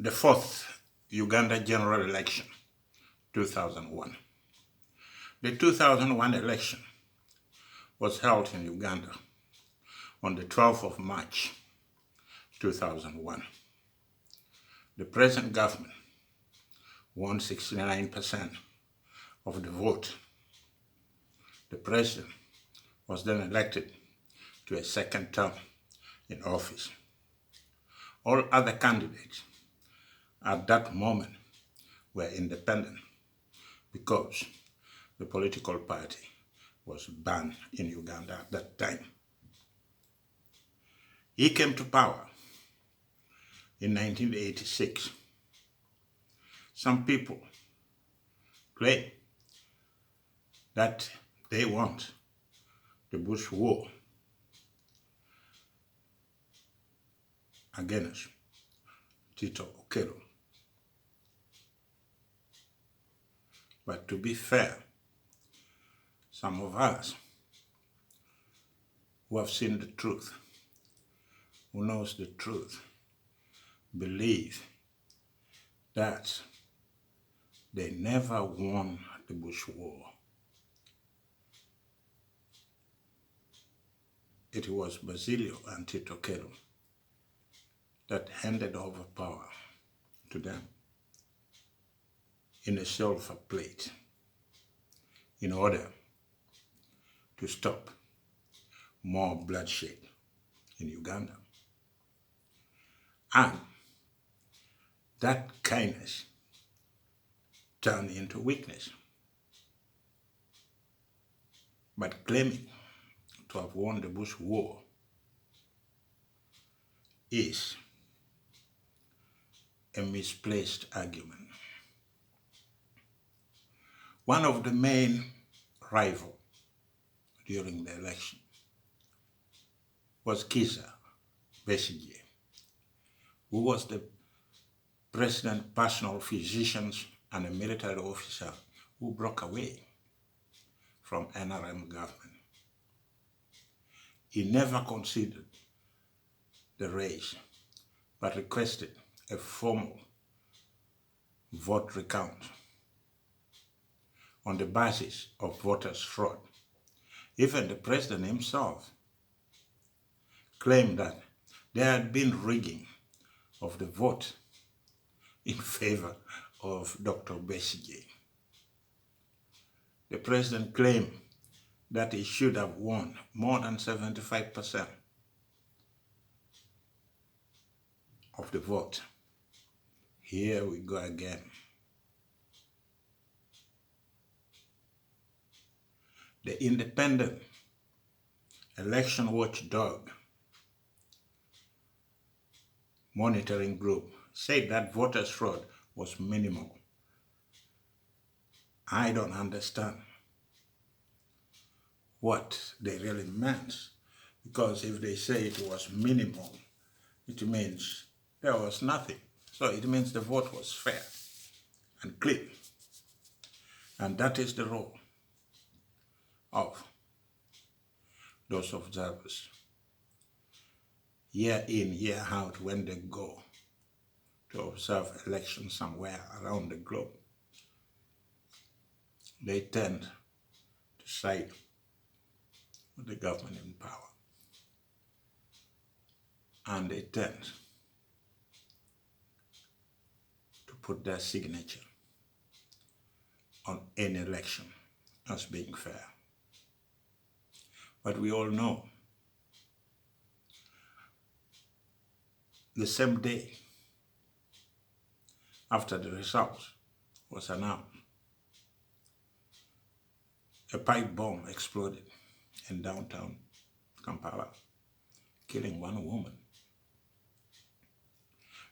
The fourth Uganda general election, 2001. The 2001 election was held in Uganda on the 12th of March, 2001. The present government won 69% of the vote. The president was then elected to a second term in office. All other candidates at that moment were independent because the political party was banned in Uganda at that time. He came to power in 1986. Some people claim that they want the Bush War against 𝐷𝐞𝐿. But to be fair, some of us who have seen the truth, who knows the truth, believe that they never won the Bush War. It was 𝐕𝐨𝐭𝐽 and 𝐷𝐞𝐿 that handed over power to them in a silver plate in order to stop more bloodshed in Uganda. And that kindness turned into weakness. But claiming to have won the Bush War is a misplaced argument. One of the main rivals during the election was 𝐔𝐠𝐬𝐬, who was the president's personal physician and a military officer who broke away from NRM government. He never considered the race, but requested a formal vote recount on the basis of voters' fraud. Even the president himself claimed that there had been rigging of the vote in favor of Dr. 𝐵𝐶𝐺. The president claimed that he should have won more than 75% of the vote. Here we go again. The independent election watchdog monitoring group said that voters' fraud was minimal. I don't understand what they really meant, because if they say it was minimal, it means there was nothing. So it means the vote was fair and clean. And that is the role of those observers. Year in, year out, when they go to observe elections somewhere around the globe, they tend to side with the government in power. And they tend to put their signature on any election as being fair. But we all know the same day after the results was announced, a pipe bomb exploded in downtown Kampala, killing one woman.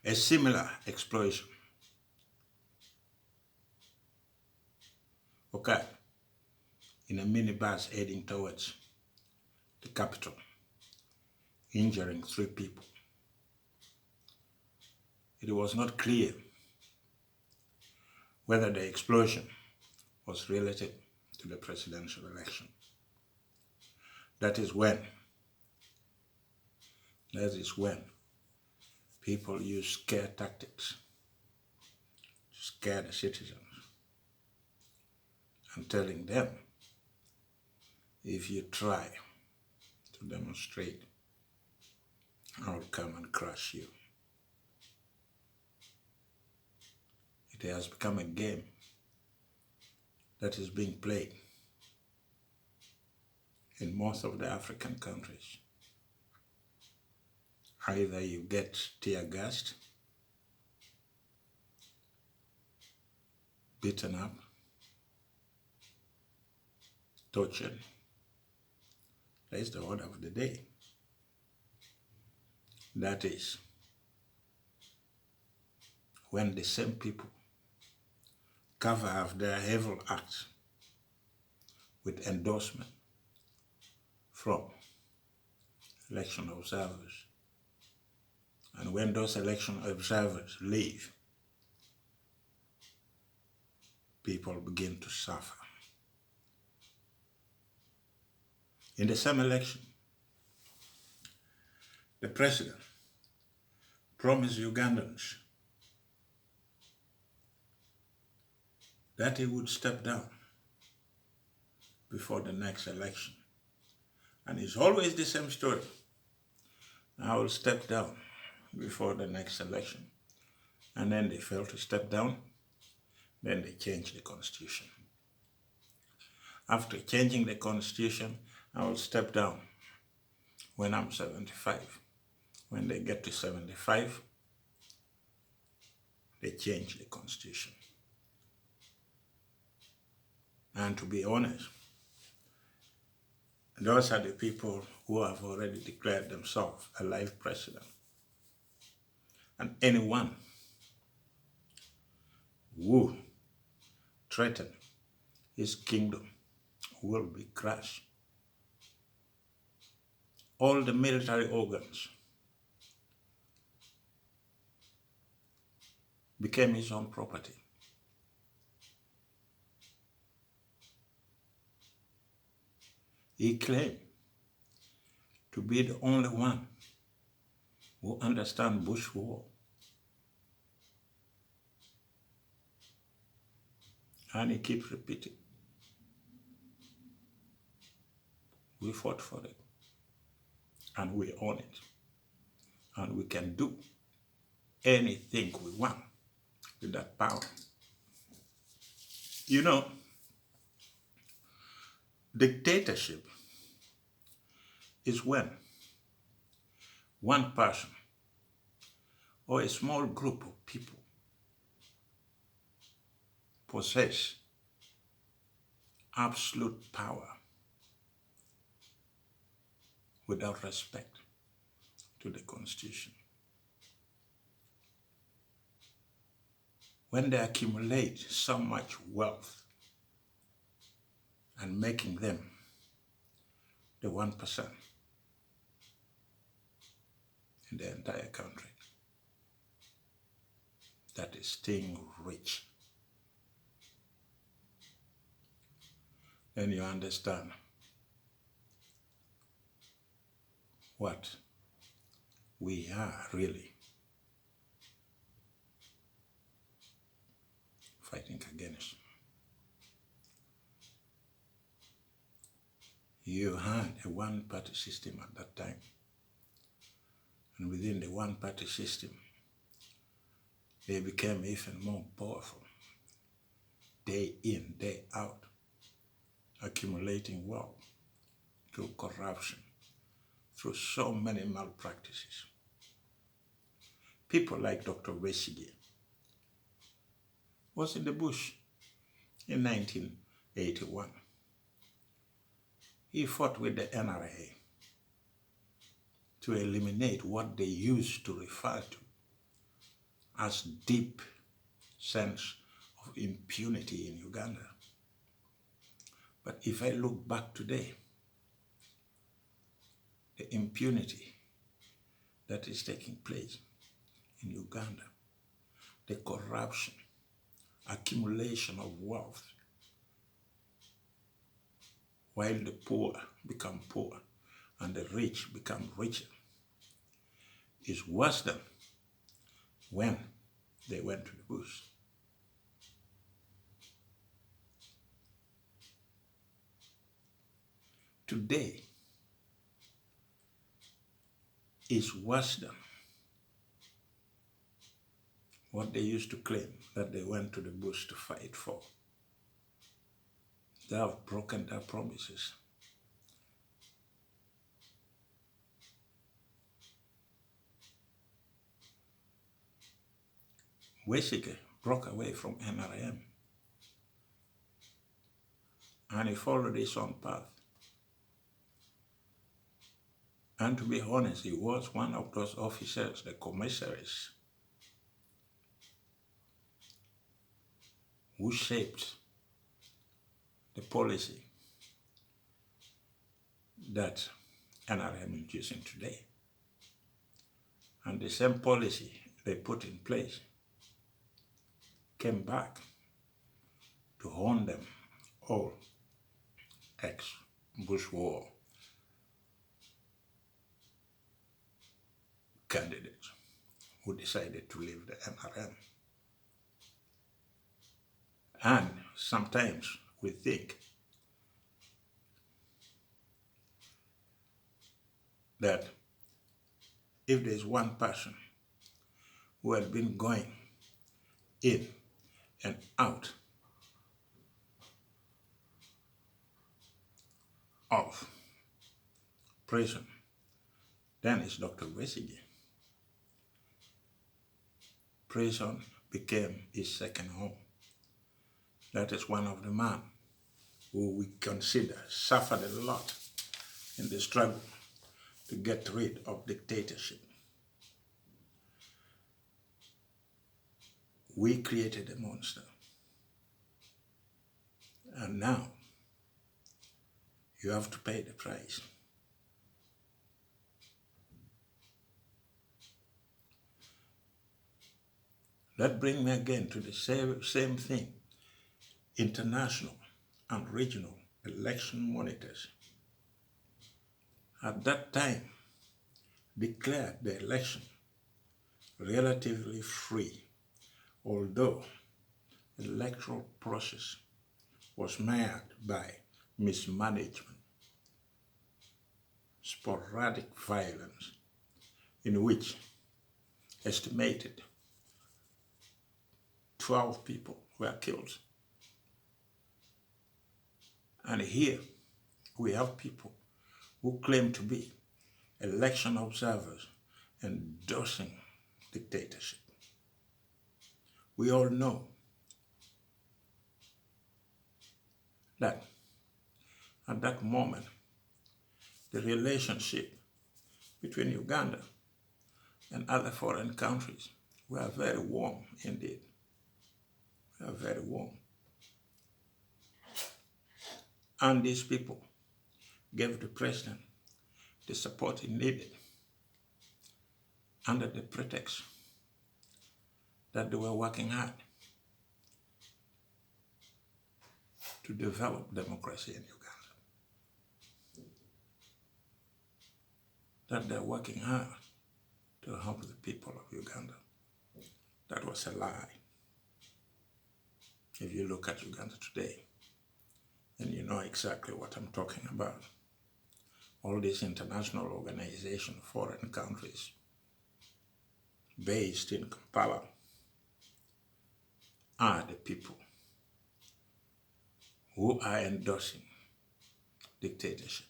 A similar explosion occurred in a minibus heading towards the capital, injuring 3 people. It was not clear whether the explosion was related to the presidential election. That is when people use scare tactics scare the citizens and telling them, if you try to demonstrate, I'll come and crush you. It has become a game that is being played in most of the African countries. Either you get tear gassed, beaten up, tortured. That is the order of the day. That is when the same people cover up their evil acts with endorsement from election observers. And when those election observers leave, people begin to suffer. In the same election, the president promised Ugandans that he would step down before the next election. And it's always the same story. I will step down before the next election. And then they fail to step down. Then they change the constitution. After changing the constitution, I will step down when I'm 75. When they get to 75, they change the constitution. And to be honest, those are the people who have already declared themselves a life president. And anyone who threatens his kingdom will be crushed. All the military organs became his own property. He claimed to be the only one who understands bush war. And he keeps repeating, we fought for it, and we own it, and we can do anything we want with that power. You know, dictatorship is when one person or a small group of people possess absolute power without respect to the Constitution. When they accumulate so much wealth and making them the 1% in the entire country that is staying rich, then you understand what we are really fighting against. You had a one-party system at that time. And within the one-party system, they became even more powerful, day in, day out, accumulating wealth through corruption, through so many malpractices. People like Dr. 𝐕𝐨𝐭𝐞𝐬 was in the bush in 1981. He fought with the NRA to eliminate what they used to refer to as deep sense of impunity in Uganda. But if I look back today, the impunity that is taking place in Uganda, the corruption, accumulation of wealth, while the poor become poor and the rich become richer, is worse than when they went to the bush. today is worse than what they used to claim that they went to the bush to fight for. They have broken their promises. 𝐵𝐴𝐵𝐴 broke away from NRM and he followed his own path. And to be honest, he was one of those officers, the commissaries, who shaped the policy that NRM is using today. And the same policy they put in place came back to haunt them all ex-Bush war candidates who decided to leave the NRM. And sometimes we think that if there's one person who had been going in and out of prison, then it's Dr. 𝐵𝐴𝐵𝐴. Prison became his second home. That is one of the men who we consider suffered a lot in the struggle to get rid of dictatorship. We created a monster. And now you have to pay the price. That brings me again to the same thing. International and regional election monitors at that time declared the election relatively free, although the electoral process was marred by mismanagement, sporadic violence, in which estimated 12 people were killed. And here we have people who claim to be election observers endorsing dictatorship. We all know that at that moment, the relationship between Uganda and other foreign countries were very warm indeed. They are very warm. And these people gave the president the support he needed under the pretext that they were working hard to develop democracy in Uganda. That they're working hard to help the people of Uganda. That was a lie. If you look at Uganda today, and you know exactly what I'm talking about. All these international organizations, foreign countries, based in Kampala, are the people who are endorsing dictatorship.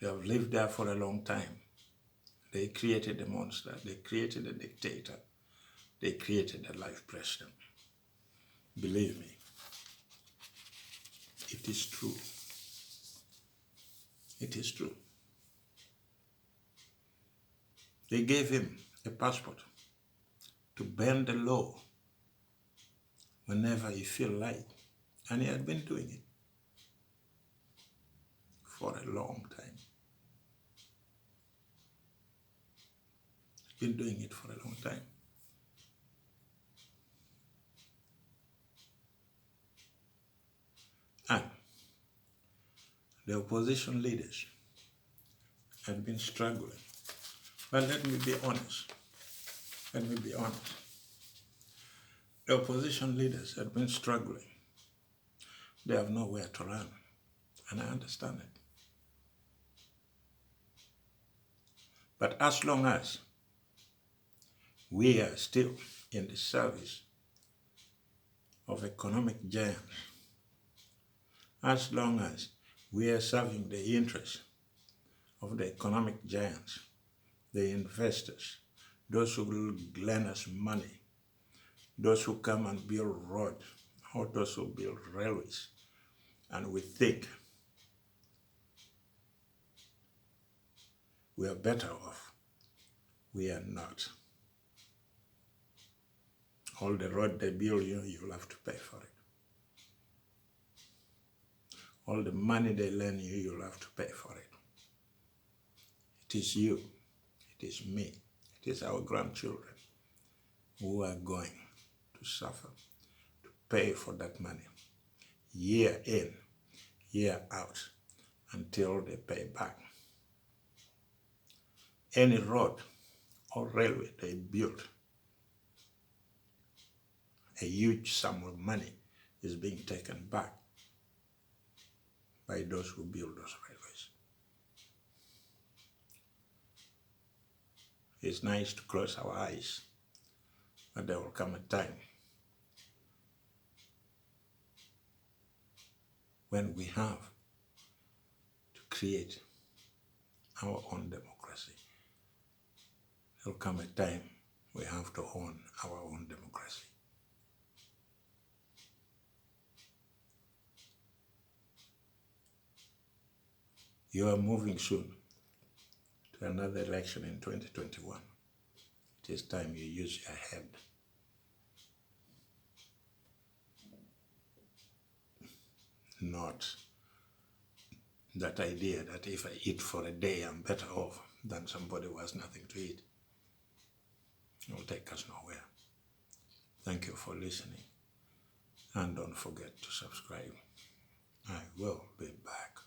They have lived there for a long time. They created a monster. They created a dictator. They created a life president. Believe me, it is true. It is true. They gave him a passport to bend the law whenever he feel like, and he had been doing it for a long time. Been doing it for a long time. And the opposition leaders had been struggling. But let me be honest. Let me be honest. The opposition leaders had been struggling. They have nowhere to run. And I understand it. But as long as we are still in the service of economic giants, as long as we are serving the interests of the economic giants, the investors, those who will lend us money, those who come and build roads, or those who build railways, and we think we are better off, we are not. All the road they build you, you'll have to pay for it. All the money they lend you, you'll have to pay for it. It is you, it is me, it is our grandchildren who are going to suffer, to pay for that money, year in, year out, until they pay back. Any road or railway they build, a huge sum of money is being taken back by those who build those railways. It's nice to close our eyes, but there will come a time when we have to create our own democracy. There will come a time we have to own our own democracy. You are moving soon to another election in 2021. It is time you use your head. Not that idea that if I eat for a day, I'm better off than somebody who has nothing to eat. It will take us nowhere. Thank you for listening. And don't forget to subscribe. I will be back.